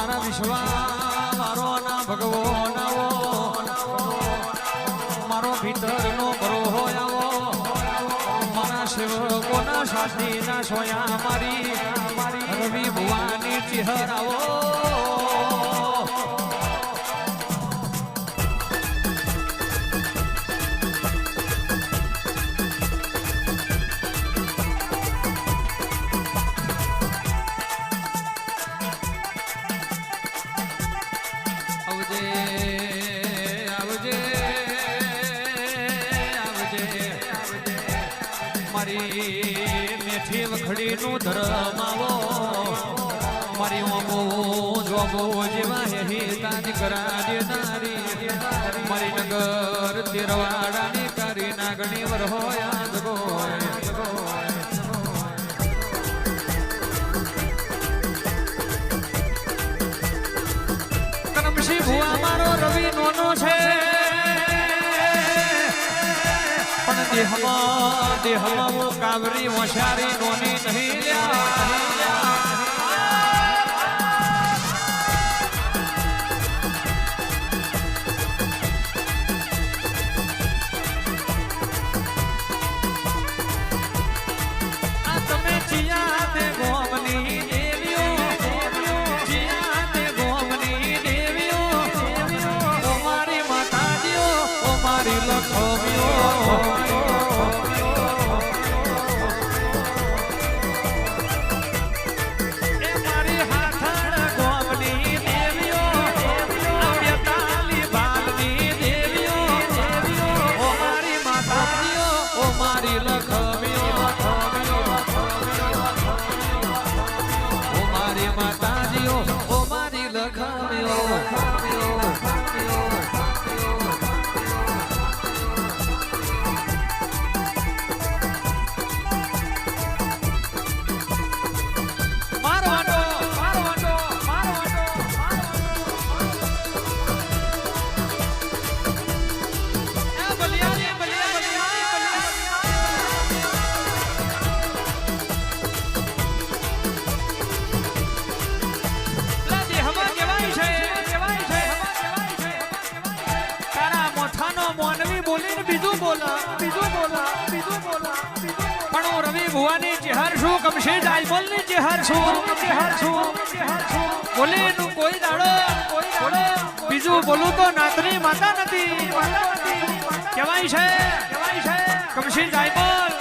મારા વિશ્વા મારો ના ભગવો નાવો મારો ભીતરનો બરો હોય આવો મારા સેવકોના સાથી ના સોયા મારી રવિ ભુવાની ચિહર આવો મેઠી વખડી નું ધર્મ આવો મારી ઓમો જોબો જેવા હેતાની કરા દેનારી મારી નગર તેરવાડાની કરી નાગણી વર હોય કરમશી ભુવા મારો રવિ નોનો છે દેહમાં કાવરી હોશિયારી નોની નહીં આ તમે ચિયા તે ગોમની દેવીઓ ચિયા તે ગોમની દેવીઓ ઓ મારી માતાજીઓ ઓ મારી લખમીઓ ભુવાની ચેહર છું કમશે જાયમલ ની ચેહર છું બોલે નું કોઈ દાડો બીજું બોલું તો નાતની માતા નથી કહેવાય છે કમશે જાયમલ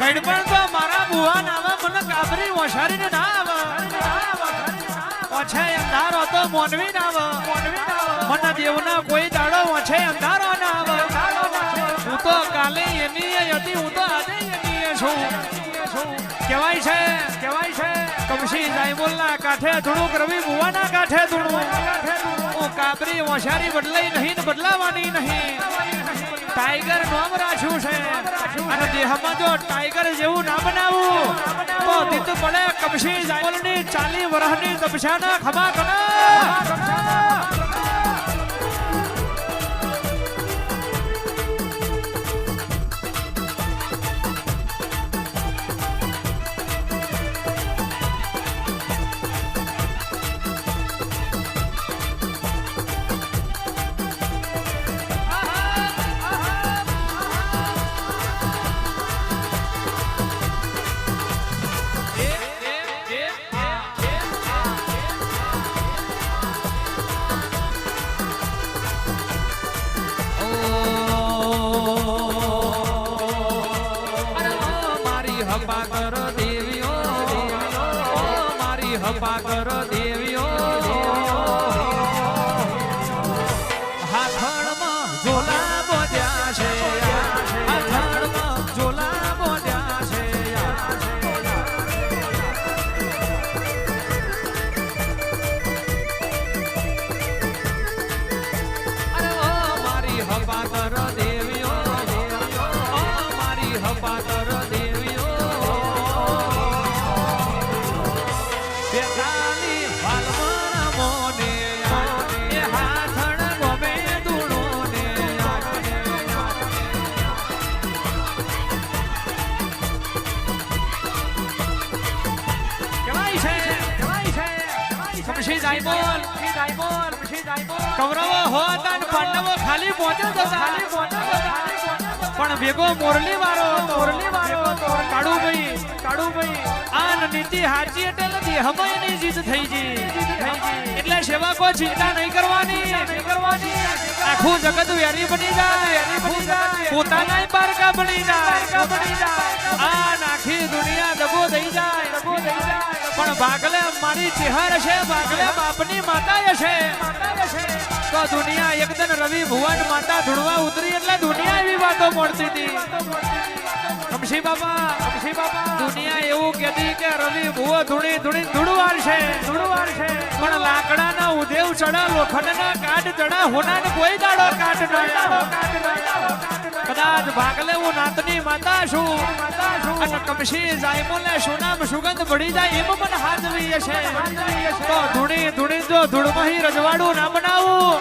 ગણપણ તો મારા ભુવા નાવા મને કાબરી હોશિયારી ને ના આવે ઓછે અંધારો તો મોનવી ના આવે મને દેવના કોઈ દાડો ઓછે અંધારો ના આવે હું તો કાલે એની હતી હું તો આજે કહેવાય છે કમશી જાયમુલના કાંઠે ધૂણું રવિ ભુવાના કાંઠે ધૂણું હું કાબરી હોશિયારી બદલાઈ નહીં ને બદલાવાની નહીં ટાઈગર નામ રાખ્યું છે અને દેહમાં જો ટાઈગર જેવું ના બનાવું તો દીત પડે કમશી જાયમુલની 40 વર્ષની તપસ્યાના ખભા કના પાકર દેવીઓ હાથણમાં ઝોલા બોધ્યા છે હાથણમાં ઝોલા બોધ્યા છે અરે ઓ મારી હપાકર દેવીઓ ઓ મારી હપાકર દેવીઓ બેકાલી હાલમાં કૌરવો હોતા ને પાંડવો ખાલી પહોંચે પણ ભેગો મોરલી વાળો કાળુભાઈ આન નીતિ હાચી એટલે નથી હમયની જીત થઈ જી એટલે સેવા કોઈ ચિંતા નહીં કરવાની આખું જગત વેરી બની જાય પોતાના બારકા બની જાય આ આખી દુનિયા દગો થઈ જાય પણ ભાગલે મારી ચેહર છે ભાગલે બાપની માતા હશે તો દુનિયા એકદમ રવિ ભુવન માતા ધૂળવા ઉતરી એટલે દુનિયા એવી વાતો મળતી હતી કમશી બાબા દુનિયા એવું કહેતી કે રવિ ભુવો ધૂળવાર છે પણ લાકડાના ઉદેવ ચડા લોખંડના કાટ ચડા હોનાને કોઈ દાડો કાટ ન કદાચ ભાગલે હું નાતની માતા છું અને કમશી જાયમોલે સુનામ સુગંધ ભળી જાય એમ મને હાજવી હશે તો ધૂણી જો ધૂળમહી રજવાડું ના બનાવું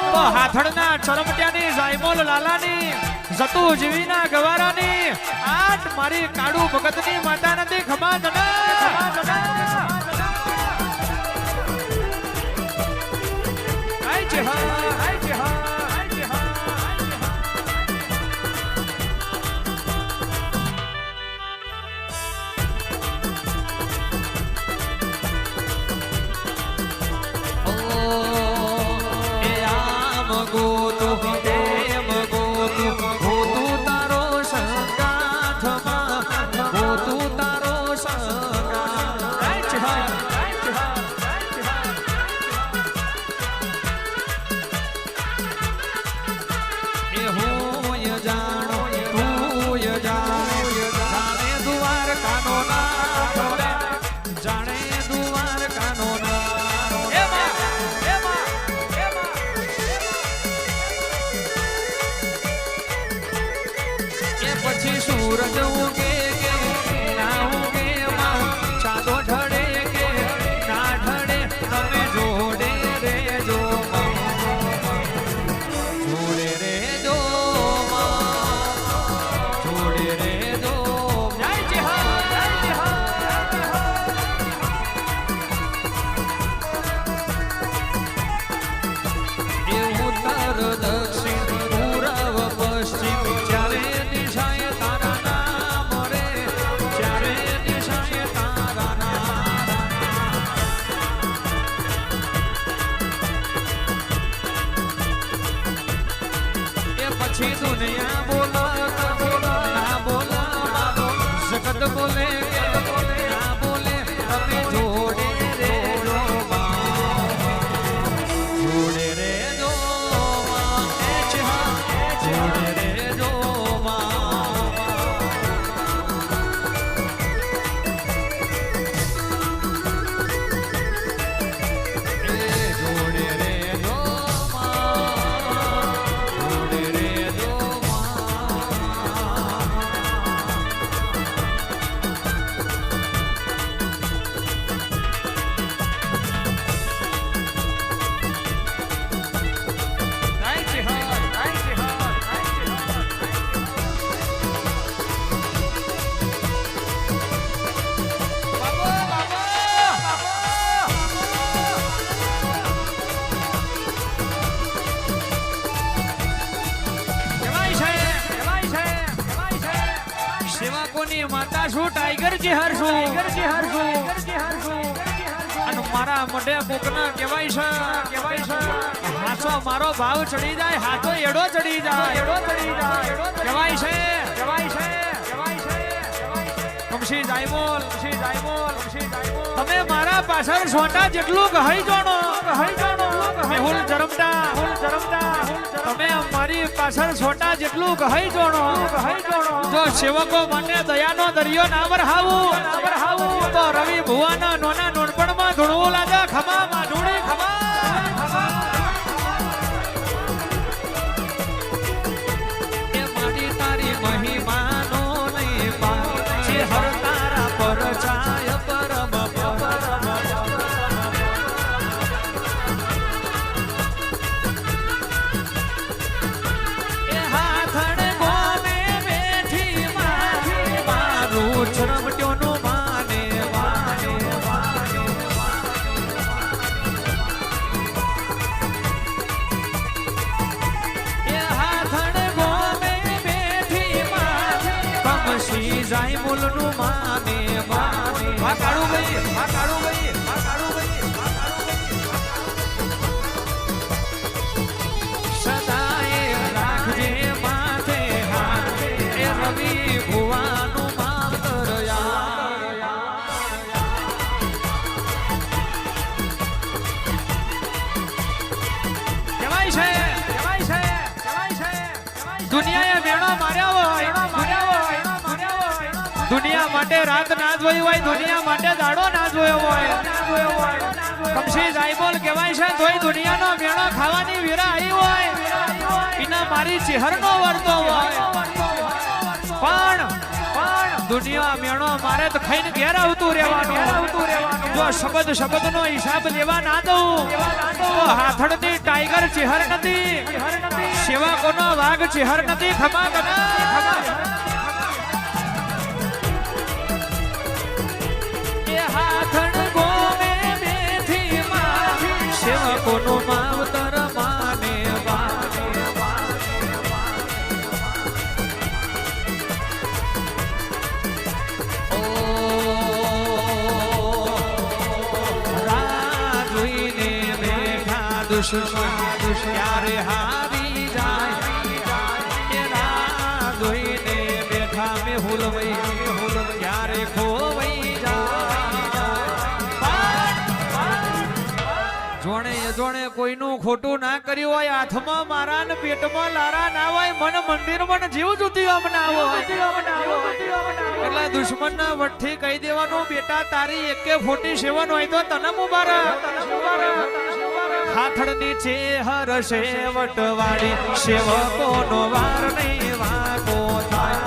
તો હાથડના ચરમટ્યાની જાયમોલ લાલાની જતું જીવીના ગવારાની આટ મારી કાળુ ભગતની માતા નથી ખમા સૂરજ ઉગે કે ના ઉગે ચાંદો ઢળે કે ના ઢળે તમે જોડે રેજો જોડે રેજો એ ઉત્તર દક્ષિણ પૂર્વ પશ્ચિમ ચારે દિશાએ दुनिया बोला जगत बोले ना बोले हमें जोड़े रे जोड़े रे जोड़े रे માતા છું ટાઈગર જેહર છું અને મારા મોઢે કોકના કહેવાય છે હાથો મારો ભાવ ચડી જાય હાથો એડો ચડી જાય કહેવાય છે કમશી જાયમોલ તમે મારા પાછળ સોટા જેટલું કહી જાણો મેહુલ જરમટા તમે મારી પાછળ સોટા જેટલું કહી જાણો જો સેવકો માટે દયાનો દરિયો ના વરહાવું તો રવિ ભુવાના નોના નોનપણમાં ધૂણવું લાગે ખમા માધુડી ખમા એ માડી તારી મહિમાનો નહીં પાછે હર તારા પર જાય પરમ એ હાથડ ગોમે બેઠી મારું ચરમટ્યોનું માને મૂલનું માને માને આ કાળું ભાઈ આ કાળું ભાઈ આ કાળું ભાઈ આ કાળું ભાઈ સદાય રાખજે માથે હાથ એ રવિ ભુવાનું માતર કહેવાય છે દુનિયાએ વેણો માર્યા હોય દુનિયા માટે રાત ના જોઈ હોય દુનિયા માટે દાડો ના જોયો હોય કમશી જાયબોલ કહેવાય છે તોય દુનિયાનો વેણો ખાવાની વીરા આવી હોય એના મારી ચહેરનો વર્તો હોય પણ દુનિયા મેણો મારે તો ખાઈને ઘેર આવતું રહેવાનું જો શબ્દનો હિસાબ લેવા ના દઉં તો હાથડની ટાઈગર ચહેર નથી સેવા કોનો વાઘ ચહેર નથી ખમા એ હાથડ ગોમે બેથી માં સેવા કોનો માવતર માને ક્યારે હારી જાય જોઈને બેઠા મે હુલવઈ ક્યારે ખોવઈ જોણે જોણે કોઈનું ખોટું ના કર્યું હોય હાથમાં મારા ને પેટમાં લારા ના હોય મન મંદિર મન જીવ જુતી આમ ના હોય એટલે દુશ્મન ના વઠ્ઠી કહી દેવાનું બેટા તારી એકે 47 હોય તો તને મુબારક હાથડની ચેહર સેવટવાળી સેવકોનો વાર નહીં વાગો થાય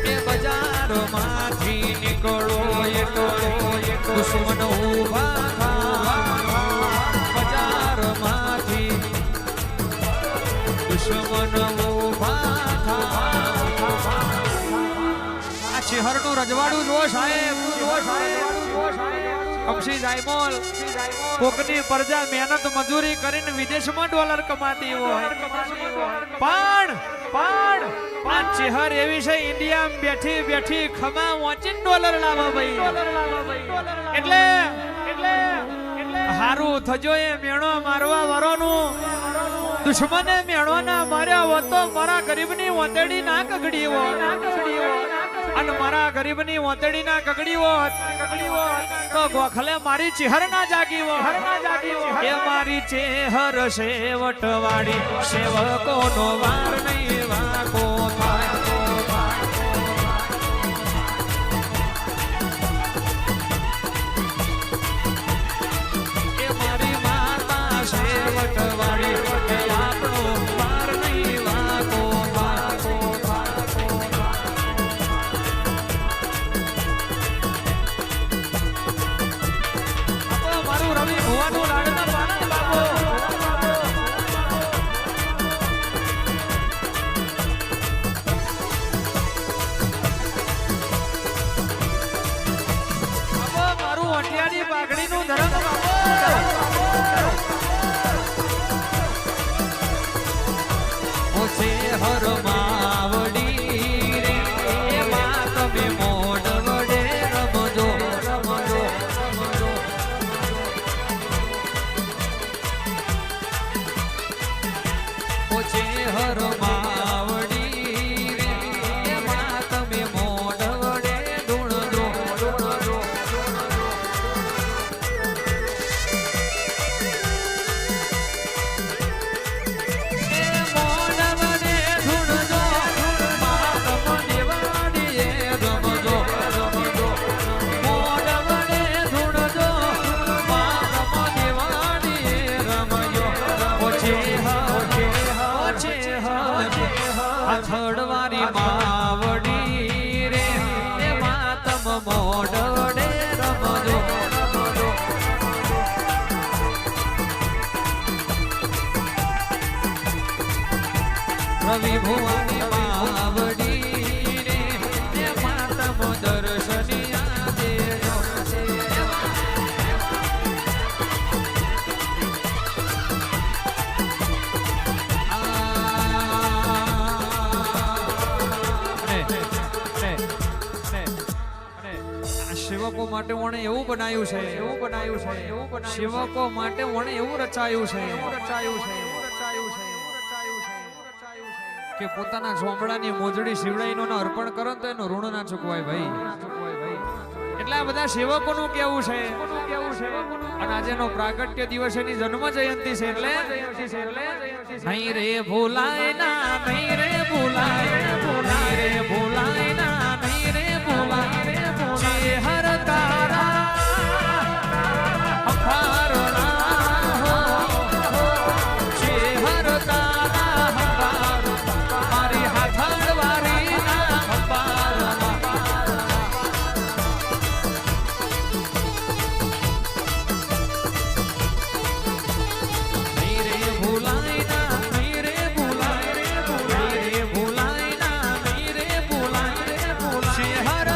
એ બજારમાંથી નીકળો એટલો દુશ્મન ઉભા બજારમાંથી દુશ્મન ઉભા શહેરનું રજવાડું જો સાહેબ કમશી જાયમોલ કોકની પ્રજા મહેનત મજૂરી કરીને વિદેશમાં ડોલર કમાતી હોય પણ આ ચહેર એવી છે ઇન્ડિયામાં બેઠી બેઠી ખમા વાંચીને ડોલર લાવો ભાઈ એટલે હારું થજો એ મેણો મારવા વાળોનું દુશ્મને મેણો ના માર્યા હોત તો મારા ગરીબની વંતેડી ના કગડી હોય અને મારા ગરીબની વંતેડી ના કગડી હોત તો ગોખલે મારી ચહેર ના જાગી હોય એ મારી ચહેર સેવટવાળી સેવકોનો વાર નહીં વાગો થાય એ મારી માતા સેવટવાળી આપણો વાર નહીં વાગો મારું રવિ ભુવાનું લાડના પાણા બાબો મારું અટિયાની પાઘડીનું ધરમ બાબો ઓછે હર માવડી રે એમાં તમે મોઢ વડે રમજો ઓછે હર માવડી રે એમાં તમે મોઢ વડે ધૂણજો અથડવારી માવડી રે એમાં તમ મોઢડે રમજો રવિ ભુવાની માવડી રે એમાં તમ દર્શનિયા દેજો સેવકો માટે વણે એવું બનાવ્યું છે સેવકો માટે વણે એવું રચાયું છે કે પોતાના ઝોંપડાની મોજડી શિવડાઈનો અર્પણ કરો તો એનું ઋણ ના ચૂકવાય ભાઈ એટલે આ બધા સેવકોનું કેવું છે અને આજેનો પ્રાગટ્ય દિવસ એની જન્મ જયંતિ છે એટલે નહીં રે ભૂલાય ના નહીં રે ભૂલાય નહીં રે ભૂલાય ના નહીં રે ભૂલાય જે હર તારા અફારના જે હર તારા મારી હાથાળવારી ના અફારના નહીં રે ભૂલાય ના નહીં રે ભૂલાય રે ભૂલાય રે ભૂલાય ના નહીં રે ભૂલાય રે ભૂલાય જે હર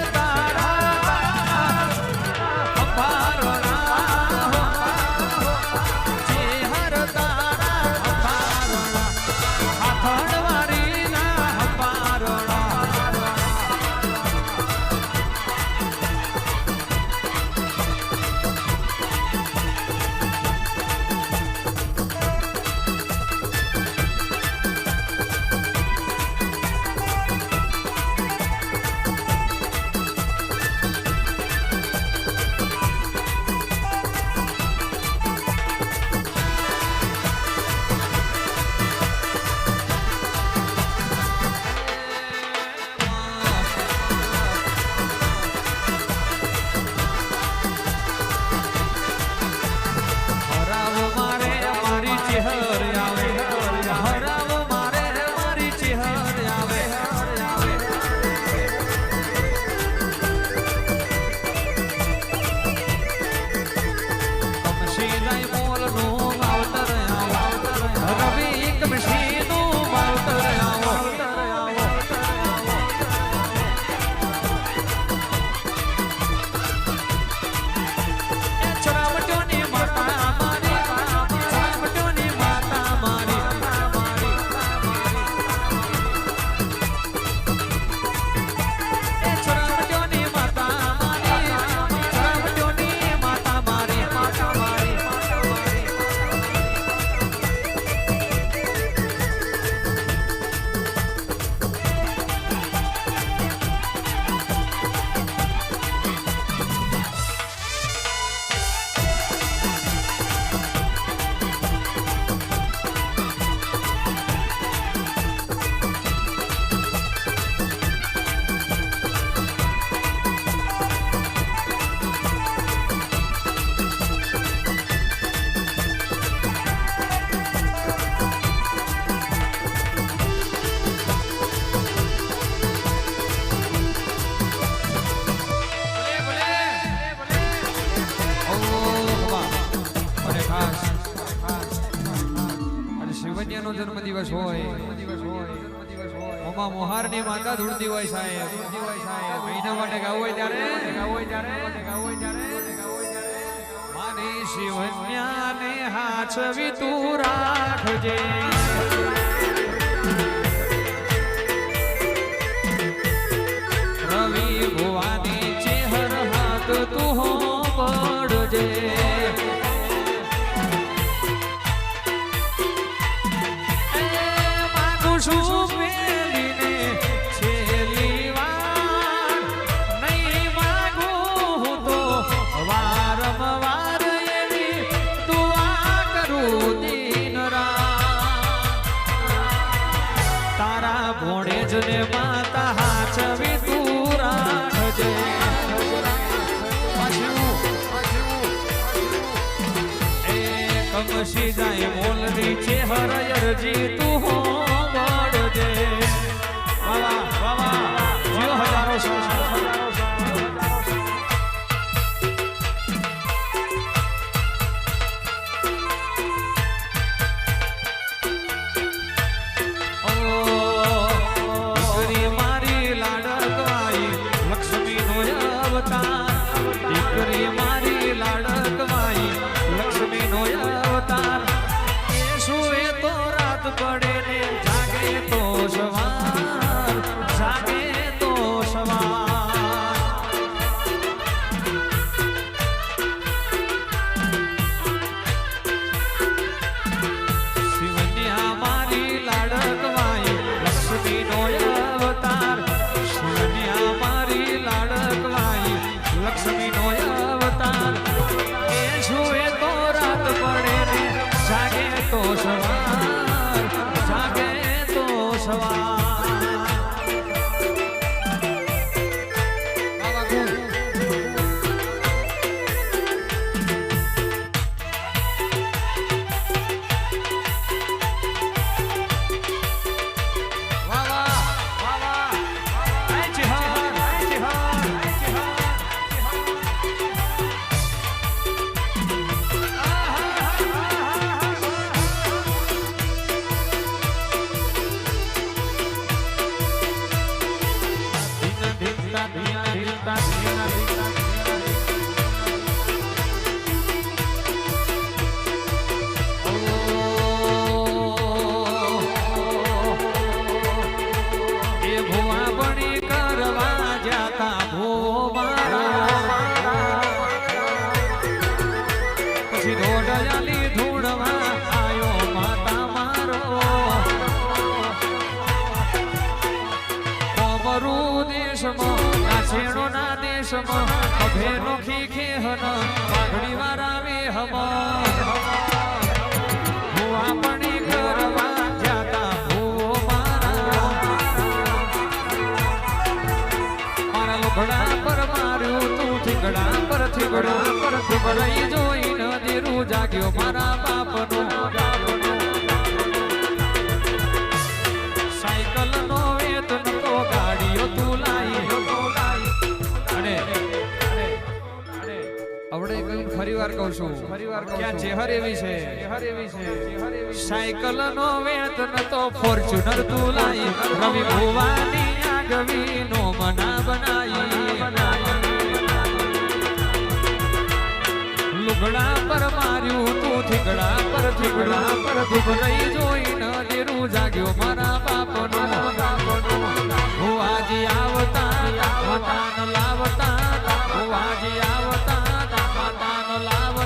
જન્મદિવસ હોય ઓમાં મોહારની માતા ધૂળતી હોય સાહેબ એના માટે ગાવું હોય ત્યારે મારી શિવન્યાને હાચવી તું રાખજે રવિ ભુવાની ચેહર હાથ તું હો પડજે શું મેલીને છેલ્લી વાર નહીં માગું તો વારંવાર એવી દુઆ કરું દિન રાત તારા ભોળે જ ને માતા હાચવી તું રાખજે કમશી જાય મોલની ચેહર અરજી તું હો પડજે વાવા વાવા જીવ હજારો દીકરી મારી લાડકવાઈ લક્ષ્મી નો અવતાર દીકરી મારી લાડકવાઈ લક્ષ્મી નો અવતાર એ સુએ તો રાત પડે ને જાતા ભૂવો મારા પછી ધોડયાલી ધૂળવા આયો માતા મારો કોમરૂ દેશમાં નાછેણો ના દેશમાં અભેનો ખીખે હન પાઘડી વાળા વે હમા ભૂવાપણી કરવા જાતા ભૂવો મારા મારા લુગડા પર માર્યું તું થીગડા પર થીગડઈ જોઈને દેરું જાગ્યો મારા બાપનો સાયકલ નો વેતન તો ગાડીઓ તું લાઈ અને આવડે કઈ ફરી વાર કહું છું ક્યાં ચેહર એવી છે સાયકલ નો વેતન તો ફોર્ચ્યુનર તું લાઈ રવિ ભુવાની આગવી નો મના બનાઈ લુગડા પર માર્યું તું થીગડા પર થીગડઈ જોઈને દેરું જાગ્યો મારા બાપનો ભુવાજી આવતા માતાન લાવતા ભુવાજી આવતા માતાન લાવતા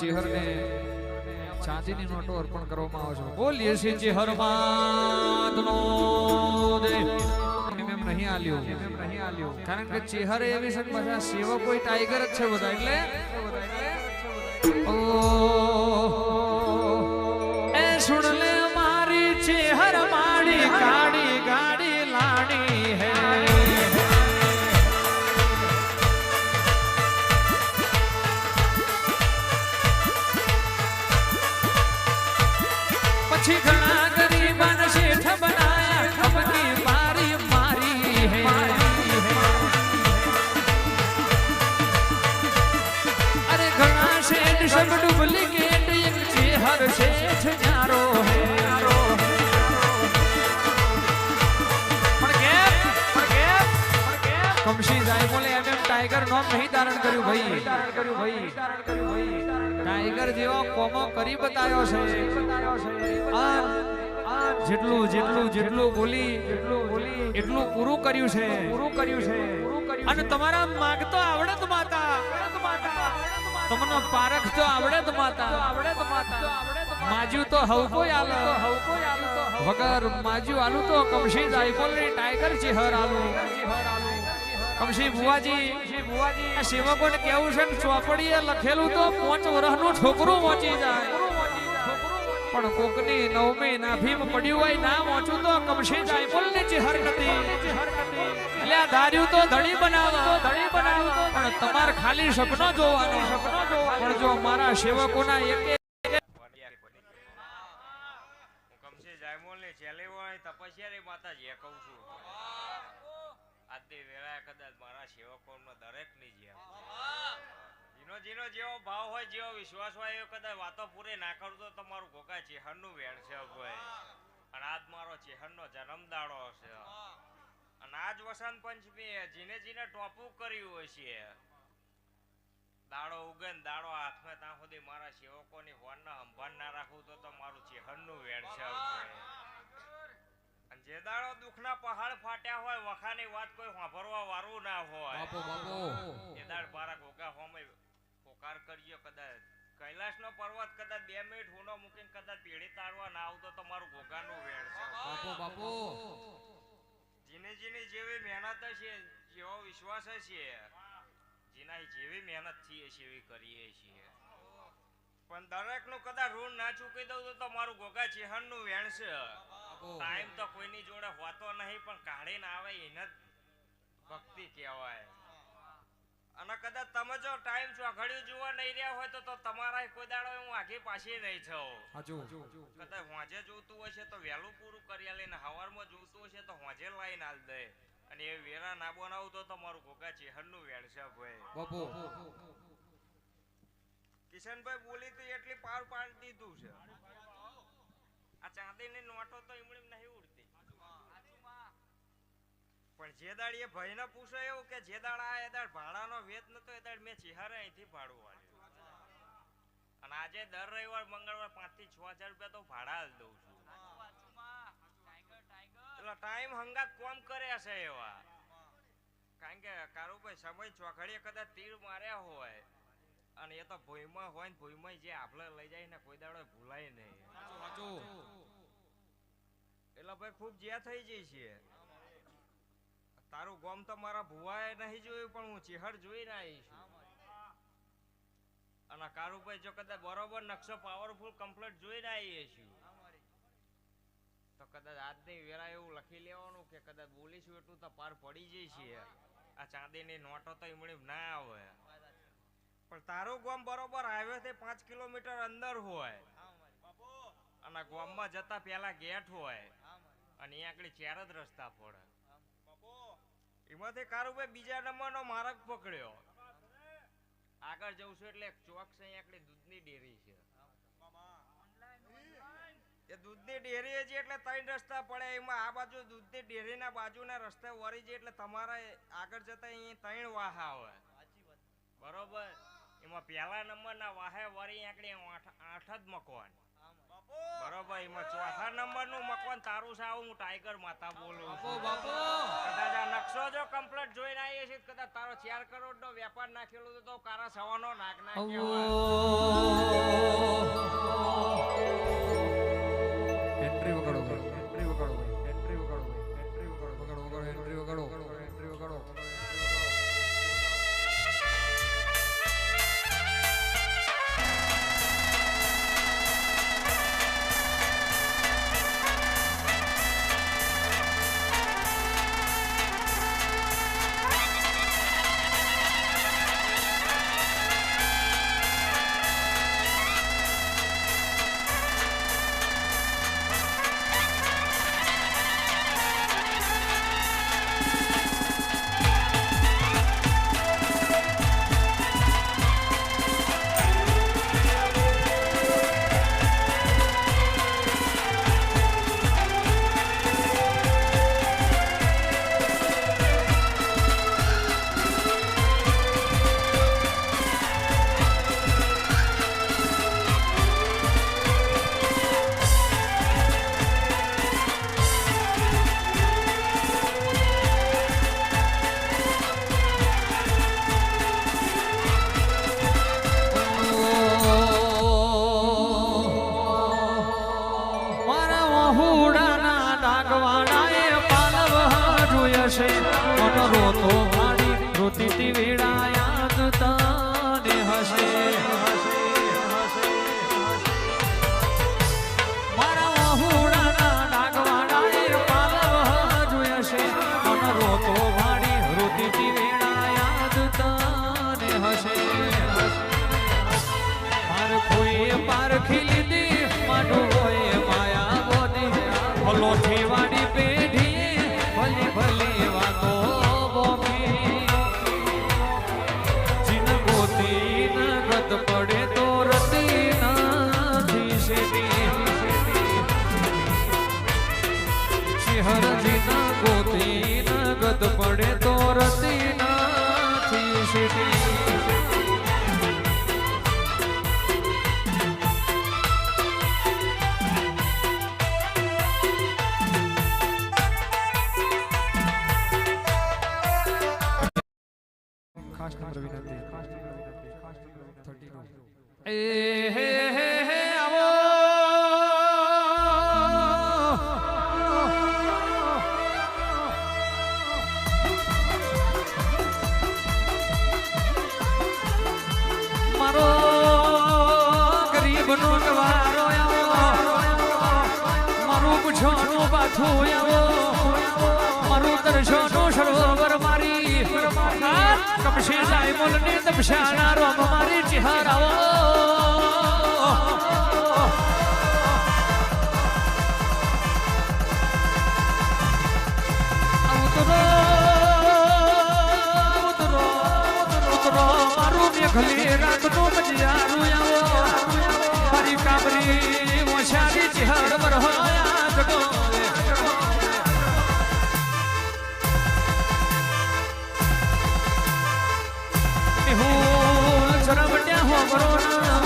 ચેહરને ચાંદીની નોટો અર્પણ કરવામાં આવે છે બોલીએ શ્રી ચેહર માતનો જય એમ નહીં આલ્યો કારણ કે ચેહર એવી છે બધા સેવકો ટાઈગર જ છે બધા એટલે ઓ એ સુન લે મારી ચેહર માડી કાડી ગાડી લાડી હે પછી ઘણા ગરીબન શેઠ બનાયા ખબકી મારી મારી હે અરે ઘણા શેઠ સબ ડુપ્લિકેટ એક ચેહર શેઠ ન્યારો હે કમશી જાય બોલે એમ ટાઈગર નામ નહીં ધારણ કર્યું ભાઈ ટાઈગર જેવો કોમો કરી બતાવ્યો છે જેટલું બોલી એટલું પૂરું કર્યું છે અને તમારા માગતો આવડે તો માતા તમને પારખ તો આવડે તો માતા માજુ તો હવ કોઈ આલો વગર માજુ આલુ તો કમશી જાય બોલે ટાઈગર ચેહર આલુ કમશી બુવાજી આ સેવકોને કેવું છે ચોપડીએ લખેલું તો 5 વર્ષનું છોકરું પહોંચી જાય પણ કોકની નવમી નાભીમ પડ્યું હોય ના પહોંચું તો કમશી જાય બોલને ચેહર નથી એટલે આ ધાર્યું તો ધણી બનાવો પણ તમાર ખાલી સપનો જોવાનો પણ જો મારા સેવકોના એક કમશી જાયમોલની છેલ્લી હોય તપસ્યા માતાજી કહું છું આજની વેળા કદાચ મારા સેવકોનો દરેકની જેમ જીનો જેવો ભાવ હોય જેવો વિશ્વાસ હોય એ કદાચ વાતો પૂરી ના કરું તો તમારું ગોગા ચેહરનું વેણ છે ભાઈ અને આજ મારો ચેહરનો જન્મદાડો છે અને આજ વસંત પંચમી જીને ટોપું કર્યું હોય છે દાડો ઉગે ને દાડો હાથમાં ત્યાં સુધી મારા સેવકોની હોનના સંભાળ ના રાખવું તો મારું ચેહરનું વેણ છે જે દાડો દુખના પહાડ ફાટ્યા હોય વખાની વાત કોઈ સાંભળવા વાળું ના હોય એ દાડ મારા ગોગા હોમે પોકાર કરજો કદાચ કૈલાસનો પર્વત કદાચ 2 મિનિટ હુનો મૂકીને કદાચ પેઢી તારવા ના આવતો તો મારું ગોગાનું વેણ છે બાપો જીને જેવી મહેનત છે જેવો વિશ્વાસ છે જીના જેવી મહેનત થી એવી કરીએ છીએ પણ દરેકનું કદાચ ઋણ ના ચૂકી દઉં તો મારું ગોગા ચેહરનું વેણ છે ટાઈમ તો કોઈની જોડે હોતો નહીં પણ કાઢીને આવે એને જ ભક્તિ કહેવાય. અને કદાચ તમે જો ટાઈમ ચોઘડિયું જોવા નહીં રહ્યા હોય તો તમારા કોઈ દાડો હું આખી પાછી નહીં છું. કદાચ હોજે જોતું હોય છે તો વહેલું પૂરું કરી આલે ને હવારમાં જોતું હશે તો હોજે લાઈન આલ દે. અને એ વેરા ના બનાવું તો તમારું ગોગા ચેહરનું વેણશે ભાઈ. કિશનભાઈ બોલી તો એટલી પાર પાડી દીધું છે. આ ચાંદીની નોટો તો એમણે નહીં ઉડતી. પણ જે દાડ એ ભાઈને પૂછે એવું કે જે દાડ આ એ દાડ ભાડાનો વેત નતો એ દાડ મેં ચિહારે અહીંથી ભાડું વાળ્યું. અને આજે દર રવિવાર મંગળવાર 5 થી 6000 રૂપિયા તો ભાડા આલ દઉં છું. એટલે ટાઈમ હંગાત કોમ કર્યા છે એવા. કારણ કે કારુભાઈ સમય ચોઘડીએ કદાચ તીર માર્યા હોય અને એ તો ભૂઈમાં હોય ને ભૂઈમાં જે આપણે લઈ જાય ને કોઈ દાડો ભૂલાય નહીં. એટલે ભાઈ ખૂબ જ્યાં થઈ જઈ છે. તારું ગોમ તો મારા ભુવાએ નહીં જોયું પણ હું ચેહર જોઈને આવી છું. અને કારુભાઈ જો કદાચ બરોબર નકશો પાવરફુલ કમ્પ્લીટ જોઈને આવીએ છીએ તો કદાચ આજની વેરા એવું લખી લેવાનું કે કદાચ બોલીશું એટલું તો પાર પડી જઈ છીએ. આ ચાંદીની નોટો તો એમણે ના આવે. પણ તારું ગામ બરોબર હાઈવે થી 5 કિલોમીટર અંદર હોય અને ગામમાં જતા પેલા ગેટ હોય અને અહીંયા આગળ 4 જ રસ્તા પડે. એમાંથી કારુભાઈ બીજા નંબરનો માર્ગ પકડ્યો. આગળ જવું છું એટલે ચોક છે અહીંયા આગળ દૂધની ડેરી છે. એ દૂધની ડેરી છે એટલે 3 રસ્તા પડે. એમાં આ બાજુ દૂધની ડેરીના બાજુના રસ્તે વળી જાય એટલે તમારે આગળ જતા અહીંયા 3 વાહ આવે. બરોબર. એમાં પહેલા નંબરના વાહે વળી આગળ 8 જ મકવાન. બરોબર. એમાં ચોથા નંબરનું મકવાન તારું છે. હું ટાઈગર માતા બોલું છું. કદાચ આ નકશો જો કમ્પ્લીટ જોઈને આવીએ છીએ કદાચ તારો 4 કરોડનો વેપાર નાખેલો તો કારા સવાનો નાક નાખ્યો. એન્ટ્રી વગાડો ભાઈ, એન્ટ્રી વગાડો ભાઈ, એન્ટ્રી વગાડો ભાઈ, એન્ટ્રી વગાડો, વગાડો, એન્ટ્રી વગાડો, એન્ટ્રી વગાડો. રોતો મારી રોતી વેળા યાદ તને હશે. મારા વહુડાના ડાગવાડાએ પાલવ જોયા છે. મને રોતો મારી રોતી વેળા યાદ તને હશે. માર કોઈ પારખી લીધી મારું હોય માયા બોધી હલોઠી વાળી પેઢી ભલી ભલી વાતો પડે તો રતી નથી શિહરજી ના ગોતી નગદ પડે તો રતી નથી શેટી. ખાસ નંબર વિનંતી, ખાસ નંબર વિનંતી, ખાસ નંબર 39. એ હે હે હે આવો મારો ગરીબનો ગવારો આવો મારું પૂછોનું હાથું આવો મારું દર્શનો સરોવર મારી કમશી જાય મોલની તપસ્યાના રોમ મારી ચિહર આવો ખલી રાતનું મજિયારું આવો મારી કાબરી મોશારી ચિહર વરહોયા જગો નિહુલ ચરવટ્યા હો બરોના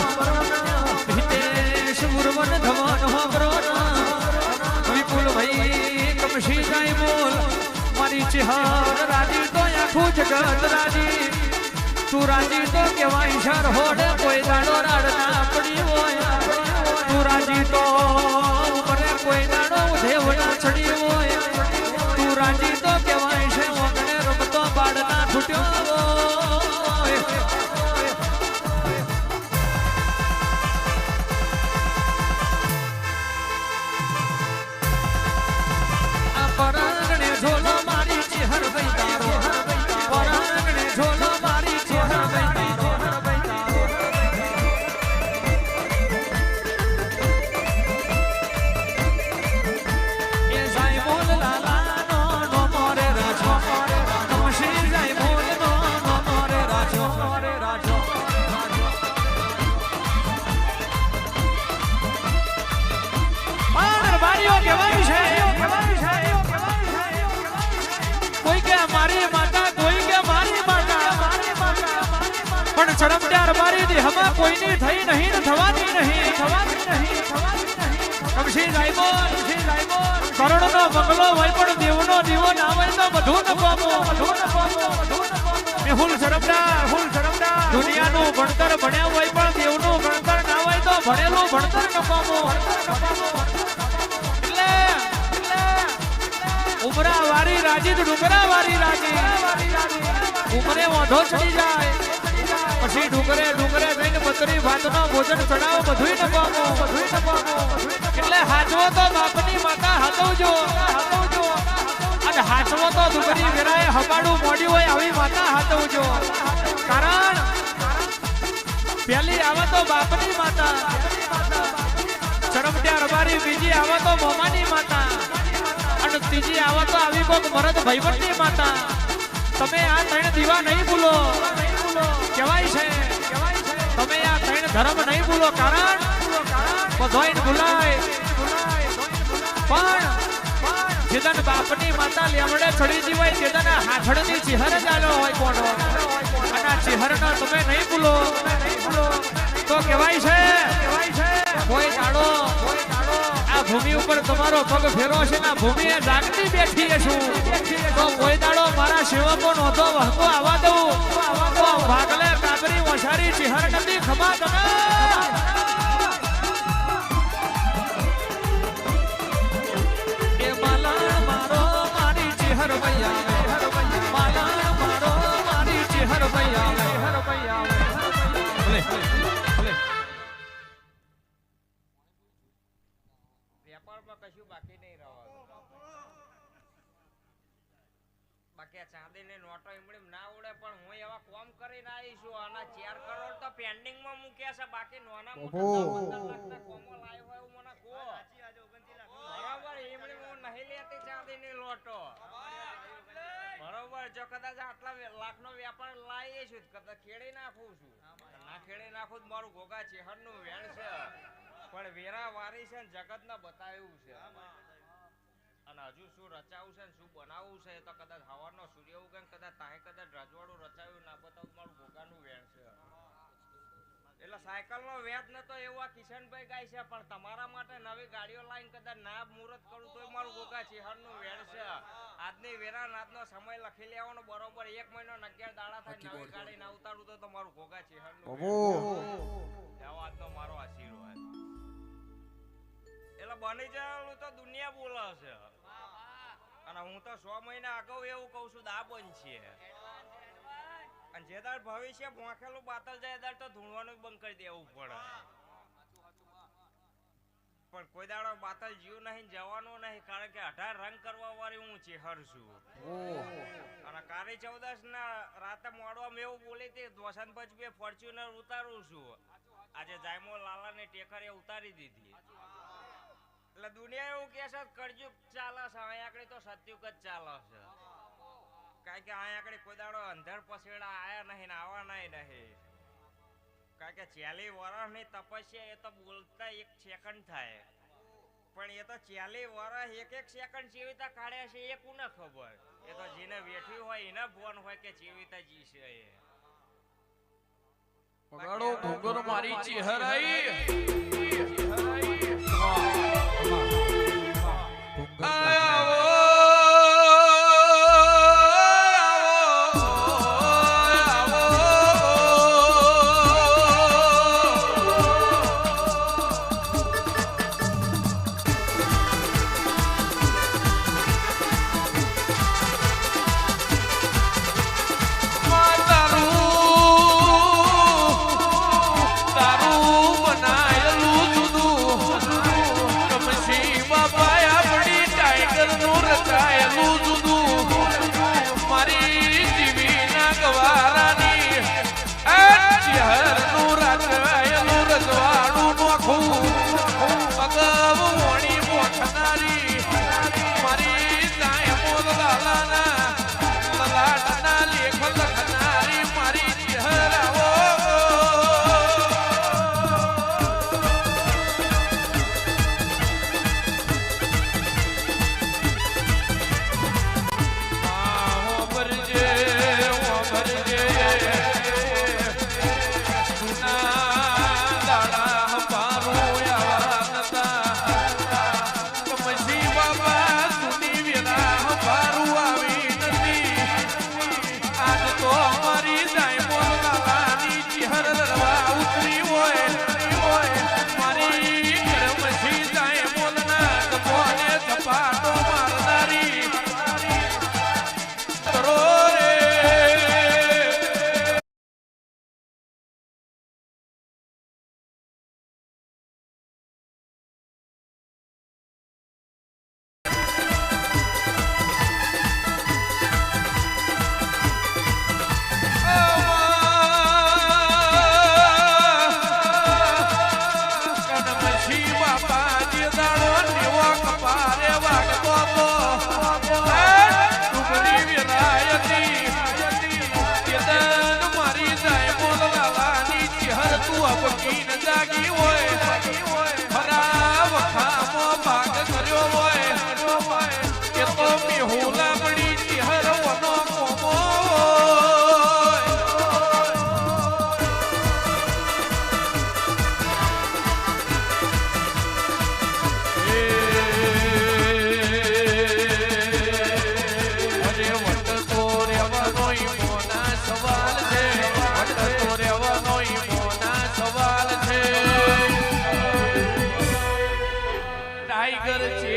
હિતેશ મુરવન ધવન હો બરોના વિપુલ ભાઈ કમશી જાય બોલ મારી ચિહર રાજી તો આખું જગત રાજી તું રાજી તો કેવાય શર હોડે કોઈ દાડો રાડ ના પડી હોય તું રાજી તો ઉપરે કોઈ દાડો દેવ ના ચડી હોય તું રાજી તો કેવાય છે ઓગણે રમતો બાડ ના છૂટ્યો હોય આ પરાંગણે ઝોલો મારી ચિહર ભાઈ તારો પરાંગણે ઝોલો મારી ચરમત્યાર મારી દી હમા કોઈની થઈ નહીં ને થવાની નહીં કમશી જાયબો કરોડનો બંગલો હોય પણ દેવનો દીવો ના હોય તો બધું ન પામો મેહુલ ચરમદાર દુનિયાનું ભણતર ભણ્યા હોય પણ દેવનું ભણતર ના હોય તો ભણેલું ભણતર ન પામો એટલે ઉમરા વારી રાજી ડુંગરા વારી રાજી ઉમરે વાંધો ચડી જાય પછી ડુંગરે જઈને બતરી ભાતનો ભોજન ચડાવો બધું ન પામો એટલે હાચવો તો બાપની માતા હાચવજો અને હાચવો તો ડુંગરી વેરાએ હબાડું મોડી હોય આવી માતા હાચવજો કારણ પહેલી આવે તો બાપની માતા ચરમટ્યા રબારી બીજી આવે તો મોમાની માતા અને ત્રીજી આવે તો આવી કોક મરદ ભાઈબંધની માતા તમે આ ત્રણ દીવા નહીં ભૂલો કહેવાય છે તમે આ ત્રણ ધર્મ નહીં ભૂલો કારણ બધોય ભૂલાય પણ જેદન બાપની માતા લેમડે ચડી જીવાય જેદન હાથડની ચિહર ચાલો હોય કોનો અને આ ચિહરનો તમે નહીં ભૂલો તો કહેવાય છે કોઈ દાડો આ ભૂમિ ઉપર તમારો પગ ફેરો છે ને ભૂમિએ જાગતી બેઠી છું તો કોઈ દાડો મારા સેવકો નોંધો વહતો આવવા દઉં તો ભાગલે કાબરી ઓછારી ચિહર નથી ખમા તમે એ માલા મારો મારી ચિહર ભૈયા માલા મારો મારી ચિહર ભૈયા કશું બાકી નહીં રહેવાનું બાકી આ ચાંદીની નોટો એમડી ના ઉડે પણ હું એવા કોમ કરીને આવીશું અને 4 કરોડ તો પેન્ડિંગ માં મૂક્યા છે બાકી નાના મોટા કોમો લાવ્યો હોય મને કો બરાબર એમડી હું નહીં લેતી ચાંદીની લોટો બરાબર જો કદાચ આટલા લાખનો વ્યાપાર લાવીએ છું કદાચ ખેડી નાખું છું ના ખેડી નાખું તો મારું ગોગા ચેહરનું વેણ છે પણ વેરા વારી છે જગતને બતાવ્યું છે અને હજુ શું રચાવું છે શું બનાવવું છે તો કદાચ હવારનો સૂર્ય ઉગે કદાચ તાહે કદાચ રજવાડું રચાયું ના બતાવું મારું ગોગાનું વેણ છે એટલે સાયકલનો વેચ ન તો એવું આ કિશનભાઈ ગાય છે પણ તમારા માટે નવી ગાડીઓ લાઈન કદાચ ના મુહૂર્ત કરું તો મારું ગોગા ચેહરનું વેણ છે આજની વેરા નાદનો સમય લખી લેવાનો બરોબર 1 મહિનો 11 દાડા થાય નવી ગાડી ના ઉતારું તો મારું ગોગા ચેહરનું આજનો મારો આશીર્વાદ એટલે બની જવાનું તો દુનિયા બોલે છે અને હું તો 100 મહિના અગાઉ એવું કહું છું દા બનશે અને જે દાડ ભવિષ્ય ભોંખેલું બાતલ જાય દાડ તો ધૂણવાનું બંધ કરી દેવું પડે પણ કોઈ દાડો બાતલ જીવ નહીં જવાનું નહીં કારણ કે 18 રંગ કરવા વાળી હું ચેહર છું અને કાળી ચૌદસ ના રાતે મોડવામાં એવું બોલી હતી દોસન પછી ફોર્ચ્યુનર ઉતારું છું આજે જાયમો લાલા ને ટેકરે ઉતારી દીધી એટલે દુનિયા એવું કે છે કળયુગ ચાલે છે અહીંયા આગળ તો સતયુગ જ ચાલે છે કારણ કે અહીંયા આગળ કોઈ દાડો અંધર પસેડા આયા નહીં ને આવા નહીં કારણ કે 40 વર્ષની તપસ્યા એ તો બોલતા 1 સેકન્ડ થાય પણ એ તો 40 વર્ષ એક સેકન્ડ ચેવીતા કાઢ્યા છે એ કોને ખબર એ તો જેને વેઠ્યું હોય એને ભોન હોય કે ચેવીતા જી છે એ પગાડો ભોગર મારી ચહેરાઈ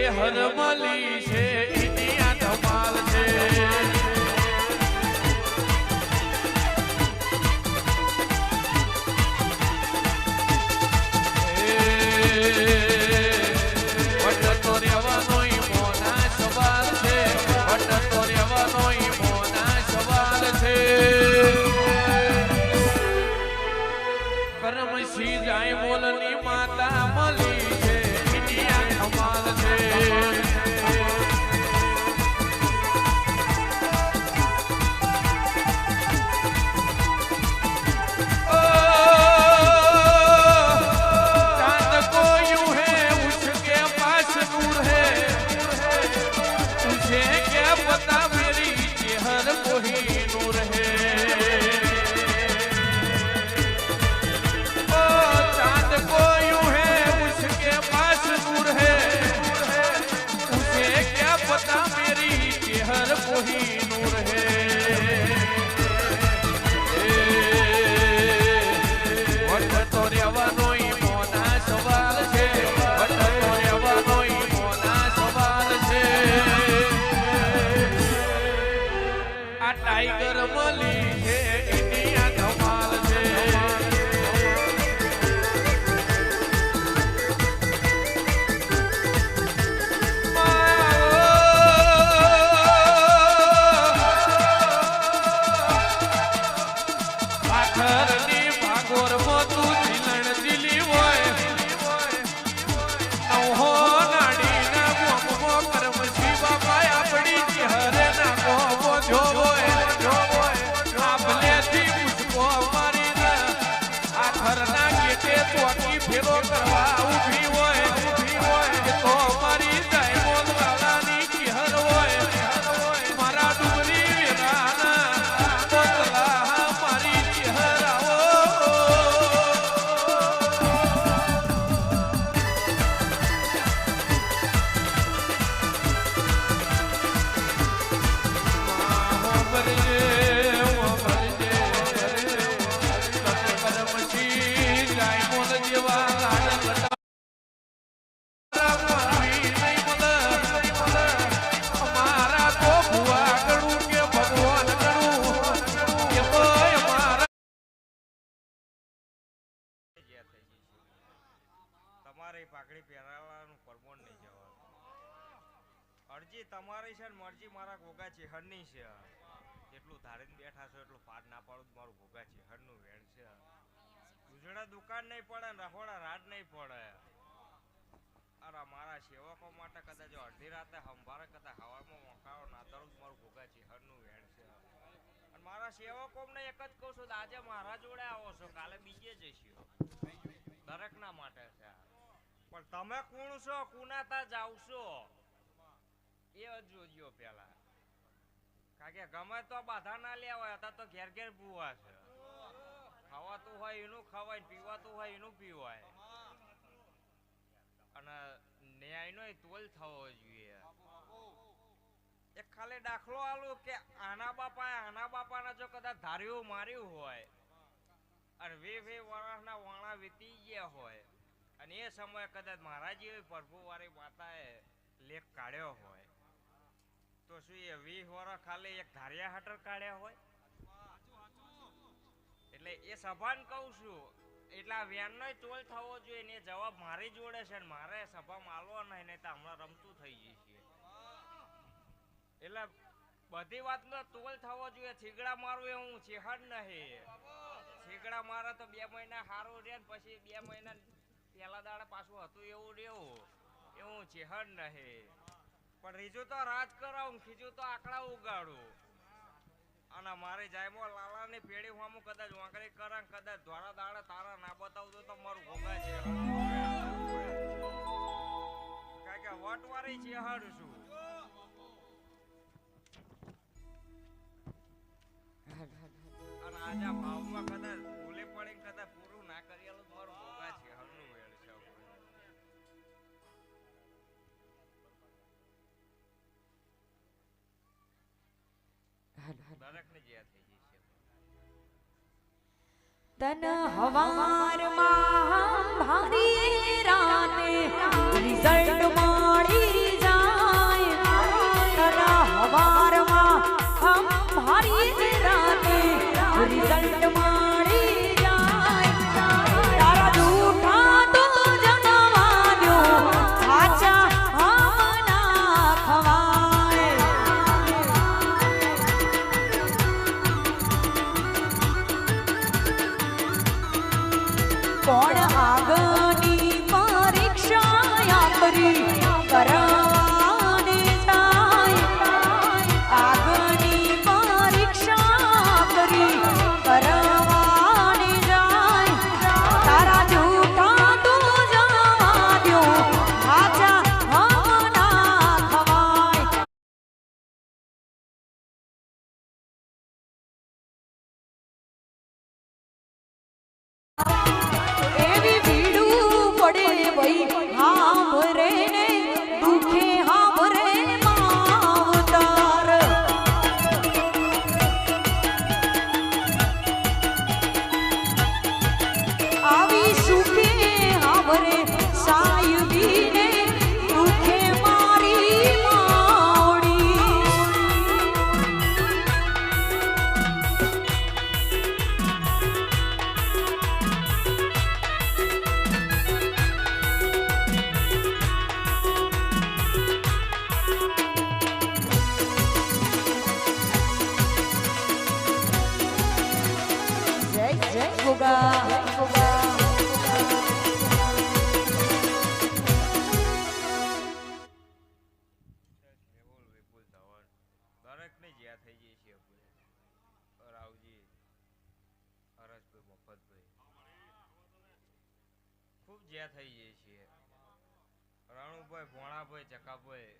હરમલી છે એની આ ધમાલ છે વટતો રહેવાનો મોના સવાલ છે વટતો રહેવાનો મોના સવાલ છે કરમસી જાય બોલની માતા મલી છે એની આ ધમાલ છે તમારી છે ને મરજી મારા ગોગા ચેહરની છે. જેટલું ધારીને બેઠા છો એટલું પાર ના પાડું મારું ગોગા ચેહરનું વેણ છે. ઉજળા દુકાન નહીં પડે ને રખોડા રાત નહીં પડે. અરે મારા સેવકો માટે કદાચ અડધી રાતે સંભારે કદાચ હવામાં મોકાળો ના દરું મારું ગોગા ચેહરનું વેણ છે. અને મારા સેવકોને એક જ કહું છું આજે મારા જોડે આવો છો કાલે બીજે જઈશું. દરેકના માટે છે. પણ તમે કોણ છો કુના તા જાવ છો એ જ જોજો પેલા. કારણ કે ગમે તો બાધા ના લે હોય હતા તો ઘેર ઘેર ભૂવા છે. ખાવાતું હોય એનું ખવાય પીવાતું હોય એનું પીવાય. અને ન્યાયનો તોલ થવો જોઈએ. એક ખાલી દાખલો આલું કે આના બાપાને જો કદાચ ધાર્યું માર્યું હોય અને 20 વર્ષના વાણા વીતી ગયા હોય અને એ સમયે કદાચ મારા જેવી પ્રભુવાળી માતાએ લેખ કાઢ્યો હોય તો શું એ 20 વર્ષ ખાલી એક ધાર્યા હાટર કાઢ્યા હોય? એટલે એ સભાન કહું છું એટલે આ વ્યાનનો તોલ થવો જોઈએ ને જવાબ મારી જોડે છે ને મારે સભા માલવો નહીં તો હમણાં રમતું થઈ જશે. એટલે બધી વાતનો તોલ થવો જોઈએ. થીગડા મારવું એ હું ચેહર નહીં. થીગડા મારે તો 2 મહિના સારું રહે ને પછી 2 મહિના પેલા દાડે પાછું હતું એવું રહેવું એ હું ચેહર નહીં. પણ રીજું તો રાજ કરાવું ખીજું તો આંકડા ઉગાડું. અને મારી જાયમો લાલાની પેઢી હું કદાચ વાંકડી કરે કદાચ ધોળા દાડે તારા ના બતાવતો તો મારું ભોગા છે. કારણ કે વટવારી ચેહર છું. અને આજે ભાવમાં કદાચ ભૂલે પડી કદાચ પૂરું ના કરેલું મારું ભોગા છે હરનું વેળ છે. દરેક ને જ્યાં થઈ જશે. તન હવારમાં ભારી રાતે રિઝલ્ટ મળી જાય. તન હવારમાં ભારી રાતે રિઝલ્ટ મળી જાય. તારા જૂઠા તો જનવા દો સાચા ના ખવાય. કોણ આગની પરીક્ષા કરી કરવાને જાય. આગની પરીક્ષા કરી કરવાને જાય. તારા જૂઠા તો જવા દો સાચા ના ખવાય. એવી ભીડું પડે વઈ હાંભરે ને દુખે હાંભરે માવતર. આવી સુખે હાંભરે સાયબી ને દુખે મારી માવડી. જય જય ગોગા વિપુલ વિપુલ ધવન દરેક ને જ્યાં થઈ જશે. રાવજી હરસભાઈ મફતભાઈ ખૂબ જ્યાં થઈ જઈએ છીએ. રાણુભાઈ ભોણાભાઈ ચકાભાઈ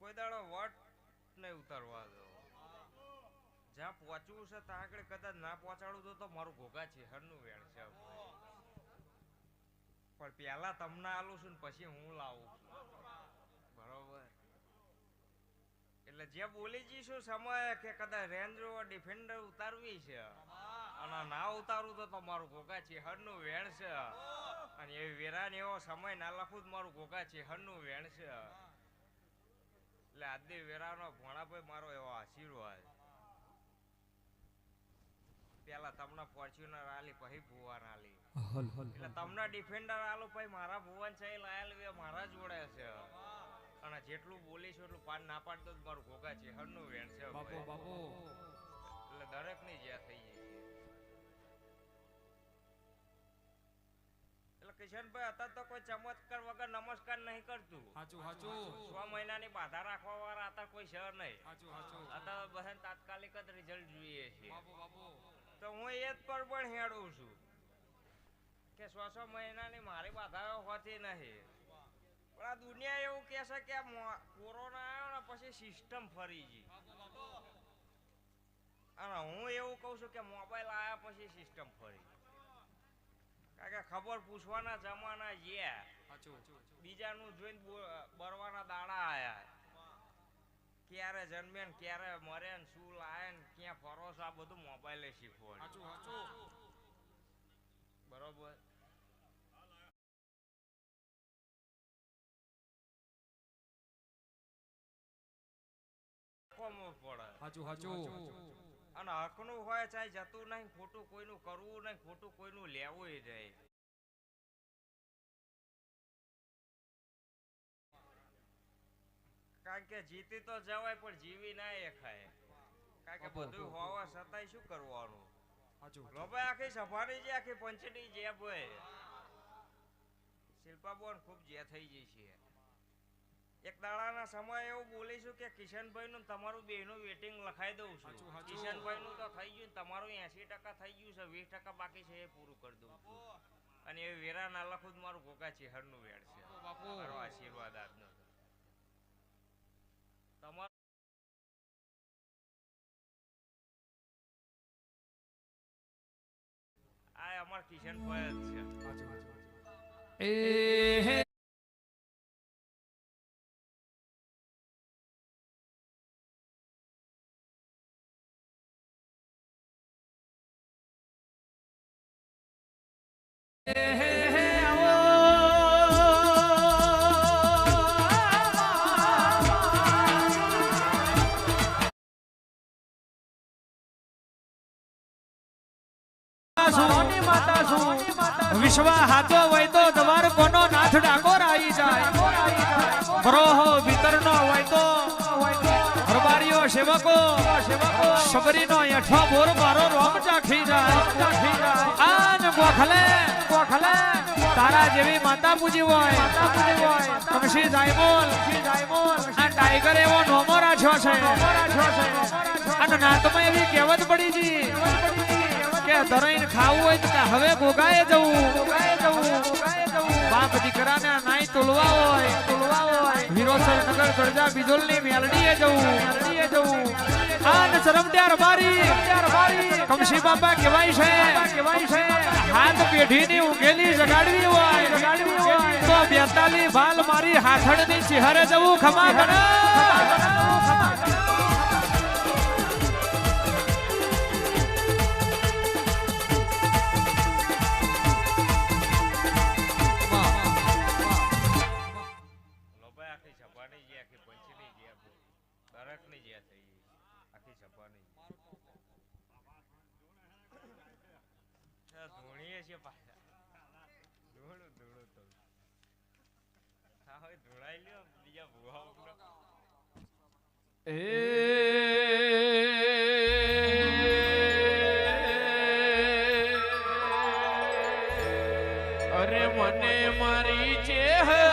કોઈ દાડો વટ નહીં ઉતારવા દો. જ્યાં પહોંચવું છે ત્યાં આગળ કદાચ ના પહોંચાડું તો મારું ઘોઘા છે હરનું વેણ છે. પણ પેલા તમને આલું છું ને પછી હું લાવું છું. બરોબર. એટલે જે બોલી જઈશું સમય કે કદાચ રેન્જ રોવર ડિફેન્ડર ઉતારવી છે અને ના ઉતારું તો તમારું ઘોઘા છે હરનું વેણ છે. અને એવી વેરાન એવો સમય ના લખું તો મારું ઘોઘા છે હરનું વેણ છે. એટલે આદિ વેરાનો ભોણાભાઈ મારો એવો આશીર્વાદ. પેલા તમને ફોર્ચ્યુનર આલી પછી ભુવન આલી એટલે તમને ડિફેન્ડર આલો પછી મારા ભુવન છે લાયેલ મારા જોડે છે. અને જેટલું બોલીશું એટલું પાન ના પાડતો જ મારું ઘોઘા ચેહરનું વેણ છે બાપુ ભાઈ. બાપુ એટલે દરેકની જ્યાં થઈ જાય છે. એટલે કિશનભાઈ અત્યારે તો કોઈ ચમત્કાર વગર નમસ્કાર નહીં કરતું. હાચું હાચું 6 મહિનાની બાધા રાખવા વાળા અત્યારે કોઈ શહેર નહીં. હાચું હાચું અત્યારે બહેન તાત્કાલિક જ રિઝલ્ટ જોઈએ છે. બાપુ બાપુ તો હું એ જ પર પણ હેડું છું કે 6 મહિનાની મારી બાધાઓ હોતી નહીં. પણ આ દુનિયા એવું કહે છે કે કોરોના આવ્યો ને પછી સિસ્ટમ ફરી ગઈ. અને હું એવું કહું છું કે મોબાઈલ આવ્યા પછી સિસ્ટમ ફરી. કારણ કે ખબર પૂછવાના જમાના ગયા. હાચું બીજાનું જોઈને બરવાના દાડા આયા. ક્યારે જન્મે ને ક્યારે મરે ને શું લાય ને ક્યાં ફરો છો આ બધું મોબાઈલે શીખવાડે. હાચું હાચું બરોબર. પડે હાચું હાચું અને હકનું હોય ચાહે જતું નહીં, ખોટું કોઈનું કરવું નહીં, ખોટું કોઈનું લેવું જાય. કારણ કે જીતી તો જવાય પણ જીવી ના એ ખાય. કારણ કે બધું હોવા છતાંય શું કરવાનું. હાચું ભાઈ આખી સભાની જે આખી પંચની જે ભાઈ શિલ્પાબોન ખૂબ જે થઈ ગઈ છે. એક દાડાના સમય એવું બોલીશું કે કિશનભાઈ નું તમારું બેનું વેટિંગ લખાઈ દઉં છું. હાચું, હાચું. કિશનભાઈ નું તો થઈ ગયું, તમારું 80% થઈ ગયું છે, 20% બાકી છે એ પૂરું કરી દઉં છું. અને એ વેરા ના લખું જ મારું ઘોઘા ચેહરનું વેડ છે. બાપુ મારો આશીર્વાદ આજનો તમારો. આ અમાર કિશનભાઈ જ છે. હાચું હાચું એ વિશ્વ હાથો હોય તો દ્વાર કોનો નાથ ડાકોર આવી જાય. ગ્રહો ભીતરનો હોય તો હરબારીઓ સેવકો શબરીનો એઠો બોર મારો રોમ ચાખી જાય. આન ગોખલે તારા જેવી માતા પૂજી હોય કમશી જાયમોલ આ ટાઈગર એવો નોમો રાખ્યો છે. અને નાતમાં એવી કહેવત પડી જી કે ધરાઈને ખાવું હોય તો હવે ગોગાએ જવું. બાપ દીકરાને નાઈ તોલવા હોય વિરોસર નગર ગરજા બિજોલની મેલડીએ જવું. આન શરમત્યાર બારી કમશી બાબા કહેવાય છે. હાથ પેઢીની ઉગેલી જગાડવી હોય તો 42 ભાલ મારી હાથડની ચિહરે જવું. ખમા અરે મને મારી ચેહર